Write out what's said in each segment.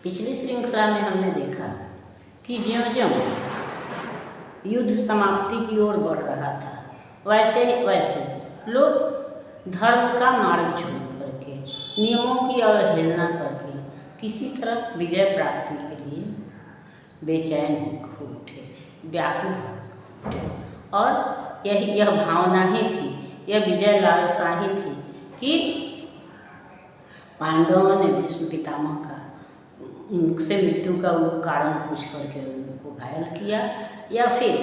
पिछली श्रृंखला में हमने देखा कि ज्यों-ज्यों युद्ध समाप्ति की ओर बढ़ रहा था, वैसे वैसे लोग धर्म का मार्ग छोड़ करके, नियमों की अवहेलना करके किसी तरह विजय प्राप्ति के लिए बेचैन हो उठे, व्याकुल हो उठे। और यह भावना ही थी, यह विजय लालसा ही थी कि पांडवों ने भीष्म पितामह का उनसे मृत्यु का कारण पूछ करके उनको घायल किया, या फिर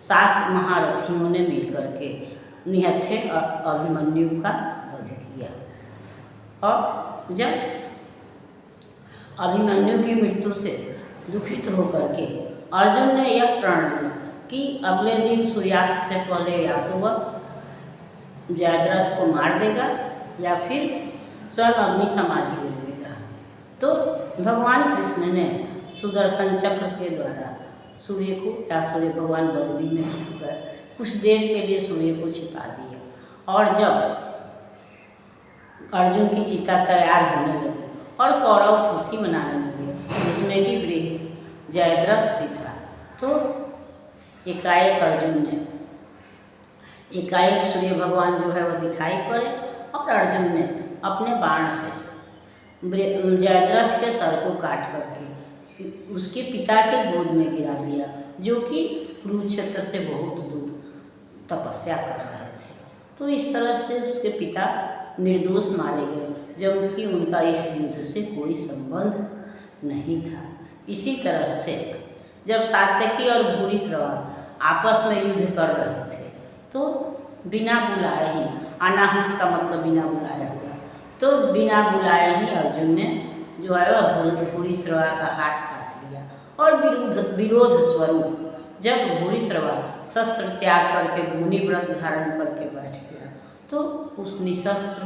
7 महारथियों ने मिल करके निहत्थे अभिमन्यु का वध किया। और जब अभिमन्यु की मृत्यु से दुखित होकर के अर्जुन ने यह प्रण लिया कि अगले दिन सूर्यास्त से पहले या तो वह जयद्रथ को मार देगा या फिर स्वयं अग्नि समाधि ले लेगा। तो भगवान कृष्ण ने सुदर्शन चक्र के द्वारा सूर्य को या सूर्य भगवान बगली में छिपकर कुछ देर के लिए सूर्य को छिपा दिया। और जब अर्जुन की चिता तैयार होने लगी और कौरव खुशी मनाने लगे, जिसमें कि गृह जयद्रथ भी था, तो एकाएक अर्जुन ने सूर्य भगवान जो है वह दिखाई पड़े और अर्जुन ने अपने बाण से जयद्रथ के सर को काट करके उसके पिता के गोद में गिरा दिया, जो कि कुरुक्षेत्र से बहुत दूर तपस्या कर रहे थे। तो इस तरह से उसके पिता निर्दोष मारे गए, जबकि उनका इस युद्ध से कोई संबंध नहीं था। इसी तरह से जब सात्यकी और भूरिश्रवा आपस में युद्ध कर रहे थे, तो बिना बुलाए ही, अनाहुत का मतलब बिना बुलाए हुआ, तो बिना बुलाए ही अर्जुन ने जो है वह भूरिश्रवा का हाथ काट लिया। और विरोध स्वरूप जब भूरिश्रवा शस्त्र त्याग करके मुनि व्रत धारण करके बैठ गया, तो उस निशस्त्र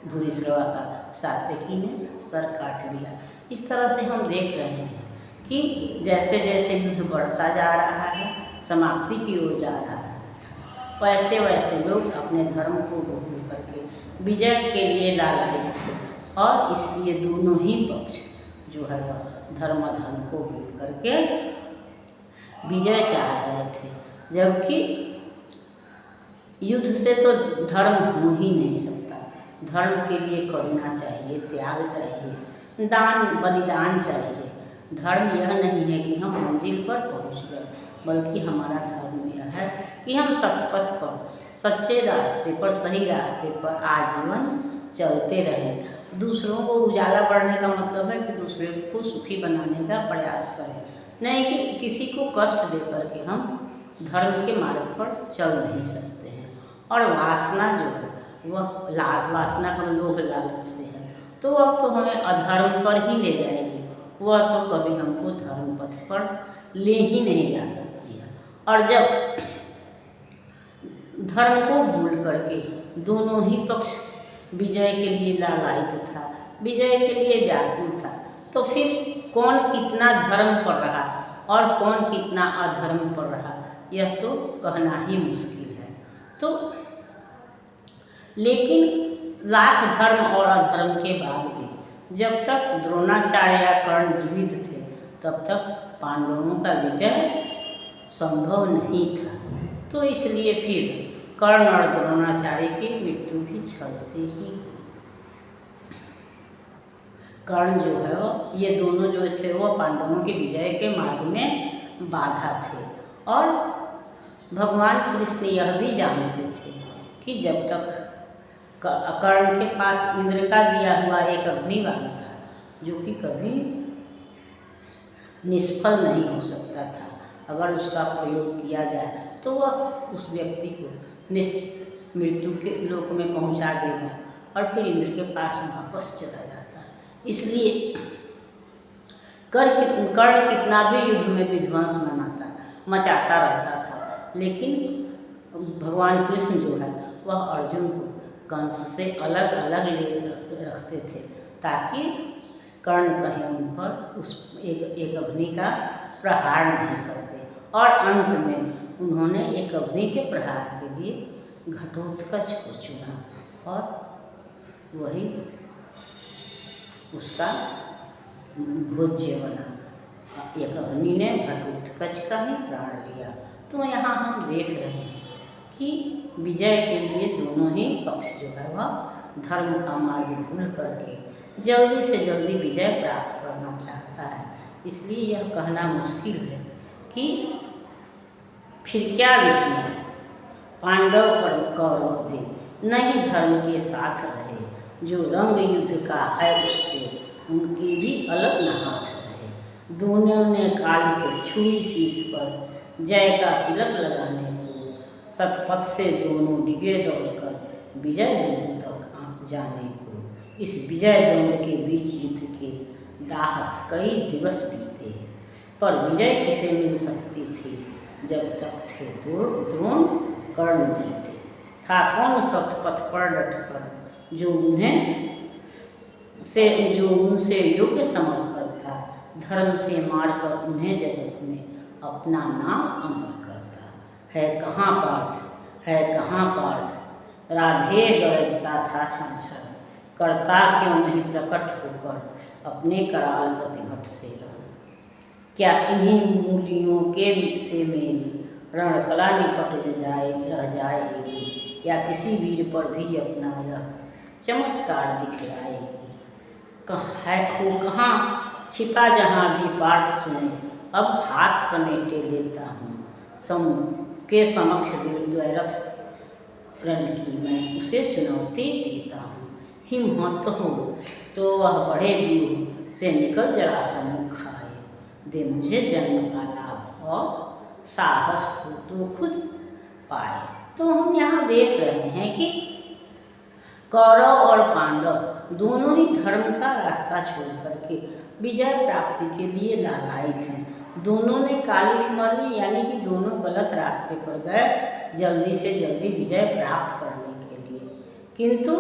भूरिश्रवा का सात्यकी ने सर काट लिया। इस तरह से हम देख रहे हैं कि जैसे जैसे युद्ध बढ़ता जा रहा है, समाप्ति की ओर जा रहा है, वैसे वैसे लोग अपने धर्म को भूल करके विजय के लिए लालायित थे। और इसलिए दोनों ही पक्ष जो है वह धर्म को भूल करके विजय चाह रहे थे, जबकि युद्ध से तो धर्म हो ही नहीं सकता। धर्म के लिए करुणा चाहिए, त्याग चाहिए, दान बलिदान चाहिए। धर्म यह नहीं है कि हम मंजिल पर पहुंच गए, बल्कि हमारा धर्म यह है कि हम सतपथ पर, सच्चे रास्ते पर, सही रास्ते पर आजीवन चलते रहें। दूसरों को उजाला बढ़ने का मतलब है कि दूसरे को सुखी बनाने का प्रयास करें, नहीं कि किसी को कष्ट दे करके हम धर्म के मार्ग पर चल नहीं सकते हैं। और वासना जो है वह वासना का लोभ लालच से है, तो वह तो हमें अधर्म पर ही ले जाएगी, वह तो कभी हमको धर्म पथ पर ले ही नहीं जा सकती है। और जब धर्म को भूल करके दोनों ही पक्ष विजय के लिए लालायित था, विजय के लिए व्याकुल था, तो फिर कौन कितना धर्म पर रहा और कौन कितना अधर्म पर रहा, यह तो कहना ही मुश्किल है। तो लेकिन लाख धर्म और अधर्म के बाद भी जब तक द्रोणाचार्य या कर्ण जीवित थे, तब तक पांडवों का विजय संभव नहीं था। तो इसलिए फिर कर्ण और द्रोणाचार्य की मृत्यु भी छल से ही। कर्ण जो है वो, ये दोनों जो थे वो पांडवों के विजय के मार्ग में बाधा थे। और भगवान कृष्ण यह भी जानते थे कि जब तक कर्ण के पास इंद्र का दिया हुआ एक अग्निबाण था, जो कि कभी निष्फल नहीं हो सकता था, अगर उसका प्रयोग किया जाए तो वह उस व्यक्ति को निश्चित मृत्यु के लोक में पहुंचा देगा और फिर इंद्र के पास वापस चला जाता। इसलिए कर्ण कितना भी युद्ध में विध्वंस मचाता रहता था, लेकिन भगवान कृष्ण जो है वह अर्जुन को कंस से अलग अलग ले रखते थे, ताकि कर्ण कहीं उन पर उस एक अग्नि का प्रहार नहीं कर दे। और अंत में उन्होंने एक अग्नि के प्रहार के लिए घटोत्कच को चुना और वही उसका भोज्य बना। एक अग्नि ने घटोत्कच का ही प्राण लिया। तो यहाँ हम देख रहे हैं कि विजय के लिए दोनों ही पक्ष जो है वह धर्म का मार्ग भूल करके जल्दी से जल्दी विजय प्राप्त करना चाहता है। इसलिए यह कहना मुश्किल है कि फिर क्या विस्मय, पांडव और कौरव भी नहीं धर्म के साथ रहे, जो रंग युद्ध का है उससे उनके भी अलग न हाथ रहे। दोनों ने काली को छुरी शीश पर जय का तिलक लगाने को शतपथ से दोनों डिगे दौड़कर विजय बिंदु तक जाने को। इस विजय द्वंद्व के बीच युद्ध के दाहक कई दिवस बीते, पर विजय किसे मिल सकती थी जब तक थे द्रोण कर्ण जीते। था कौन शतपथ पर डटकर जो उनसे योग्य समझ करता, धर्म से मारकर उन्हें जगत में अपना नाम अमर करता। है कहाँ पार्थ, राधे गरजता था क्षण क्षण, करता क्यों नहीं प्रकट होकर अपने कराल प्रतिघट से रण। क्या इन्हीं मूलियों के से मेरी रणकला निपट रह जाएगी, या किसी वीर पर भी अपना यह चमत्कार दिखलाएगी। कहाँ छिपा जहाँ भी पार्थ सुने, अब हाथ समेटे लेता हूँ समक्ष द्वैरथ रण की मैं उसे चुनौती देता हूँ। हिम्मत हो तो वह बड़े व्यूह से निकल जरा सम्मुख आए, दे मुझे जन्म का लाभ और साहस हो तो खुद पाए। तो हम यहाँ देख रहे हैं कि कौरव और पांडव दोनों ही धर्म का रास्ता छोड़ करके विजय प्राप्ति के लिए लालायित हैं। दोनों ने कालिख मर ली, यानी कि दोनों गलत रास्ते पर गए जल्दी से जल्दी विजय प्राप्त करने के लिए। किंतु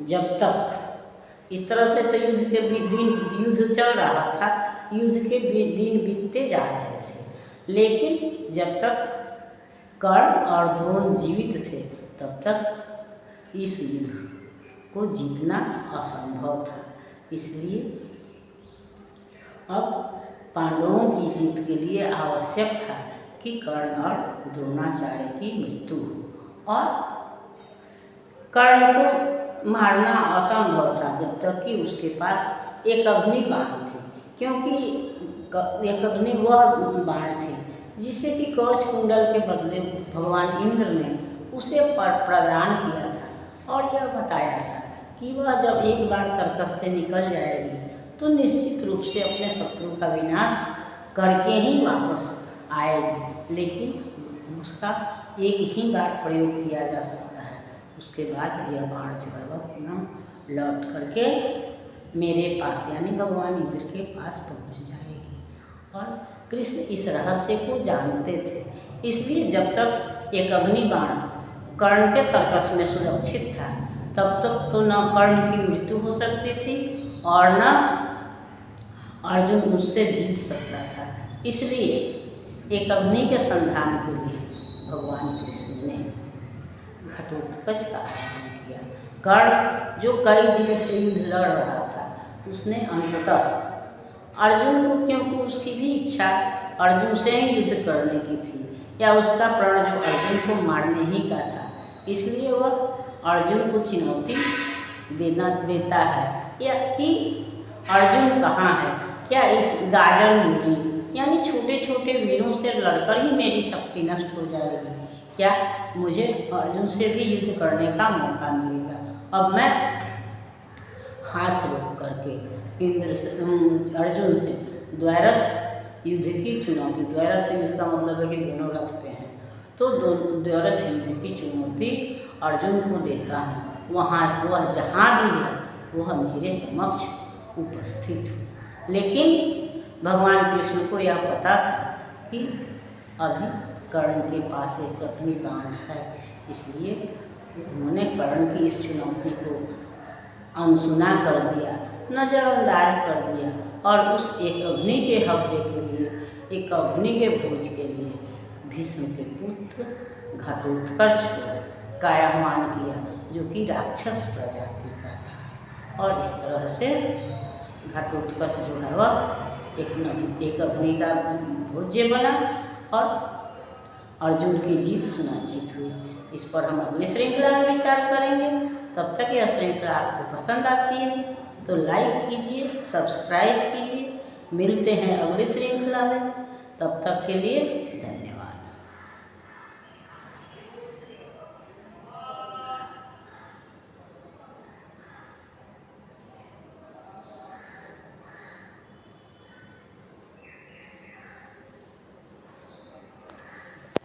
जब तक इस तरह से तो युद्ध चल रहा था, युद्ध के दिन बीतते जा रहे थे, लेकिन जब तक कर्ण और द्रोण जीवित थे तब तक इस युद्ध को जीतना असंभव था। इसलिए अब पांडवों की जीत के लिए आवश्यक था कि कर्ण और द्रोणाचार्य की मृत्यु हो, और कर्ण को मारना असंभव था जब तक कि उसके पास एक अग्नि बाण थी, क्योंकि एक अग्नि वह बाण थी जिसे कि कवच कुंडल के बदले भगवान इंद्र ने उसे प्रदान किया था, और यह बताया था कि वह जब एक बार तर्कस से निकल जाएगी तो निश्चित रूप से अपने शत्रु का विनाश करके ही वापस आएगी, लेकिन उसका एक ही बार प्रयोग किया जा सकता है। उसके बाद यह बाण जो है वह पुनः लौट करके मेरे पास यानी भगवान इंद्र के पास पहुंच जाएगी। और कृष्ण इस रहस्य को जानते थे, इसलिए जब तक एक अग्नि बाण कर्ण के तर्कस में सुरक्षित था तब तक तो न कर्ण की मृत्यु हो सकती थी और न अर्जुन उससे जीत सकता था। इसलिए एक अग्नि के संधान के लिए भगवान कृष्ण ने घटोत्कच का आह्वान किया। कर्ण जो कई दिन से युद्ध लड़ रहा था, उसने अंततः अर्जुन को, क्योंकि उसकी भी इच्छा अर्जुन से ही युद्ध करने की थी, या उसका प्रण जो अर्जुन को मारने ही का था, इसलिए वह अर्जुन को चुनौती देता है या कि अर्जुन कहाँ है, क्या इस गाजर मूली यानी छोटे छोटे वीरों से लड़कर ही मेरी शक्ति नष्ट हो जाएगी, क्या मुझे अर्जुन से भी युद्ध करने का मौका मिलेगा। अब मैं हाथ रोक करके अर्जुन से द्वैरथ युद्ध की चुनौती, द्वैरथ युद्ध का मतलब है कि दोनों रथ पे हैं, तो द्वैरथ युद्ध की चुनौती अर्जुन को देता हूँ। वह जहाँ भी है वह मेरे समक्ष उपस्थित हो। लेकिन भगवान कृष्ण को यह पता था कि अभी कर्ण के पास एक अग्नि बाण है, इसलिए उन्होंने कर्ण की इस चुनौती को अनसुना कर दिया, नज़रअंदाज कर दिया, और उस एक अग्नि के हवले के लिए, एक अग्नि के भोज के लिए भीष्म के पुत्र घटोत्कच को कायमान किया, जो कि राक्षस प्रजाति का था। और इस तरह से घटोत्कच जो है वह एक अग्नि का भोज्य बना और अर्जुन की जीत सुनिश्चित हुई। इस पर हम अगली श्रृंखला में विचार करेंगे। तब तक यह श्रृंखला आपको पसंद आती है तो लाइक कीजिए, सब्सक्राइब कीजिए। मिलते हैं अगली श्रृंखला में, तब तक के लिए धन्यवाद।